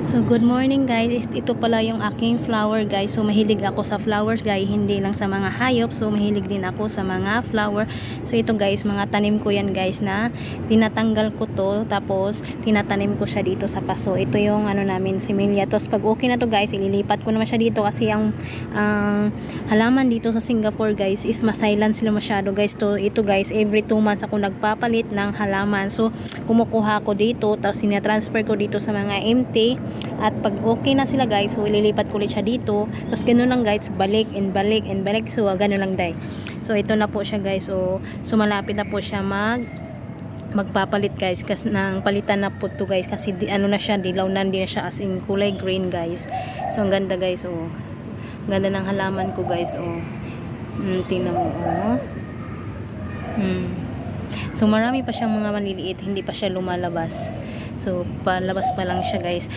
So good morning guys, ito pala yung aking flower guys. So mahilig ako sa flowers guys, hindi lang sa mga hayop. So mahilig din ako sa mga flower. So ito guys, mga tanim ko yan guys na tinatanggal ko to. Tapos tinatanim ko siya dito sa paso. Ito yung ano namin, similya. Tapos pag okay na to guys, ililipat ko naman siya dito. Kasi ang halaman dito sa Singapore guys is masilent sila masyado guys. So ito guys, every 2 months ako nagpapalit ng halaman. So kumukuha ko dito, tapos sinatransfer ko dito sa mga empty. At pag okay na sila guys, so ililipat ko ulit siya dito. Tapos ganoon lang guys, balik and balik and balik. So ganoon lang guys. So ito na po siya guys. So malapit na po siya magpapalit guys, kasi nang palitan na po to guys, kasi ano na siya, dilaw na, hindi na siya as in kulay green guys. So ang ganda guys, oh. Ganda ng halaman ko guys, oh. Tingnan mo, oh. So marami pa siyang mga maliliit, hindi pa siya lumalabas. So palabas pa lang siya guys.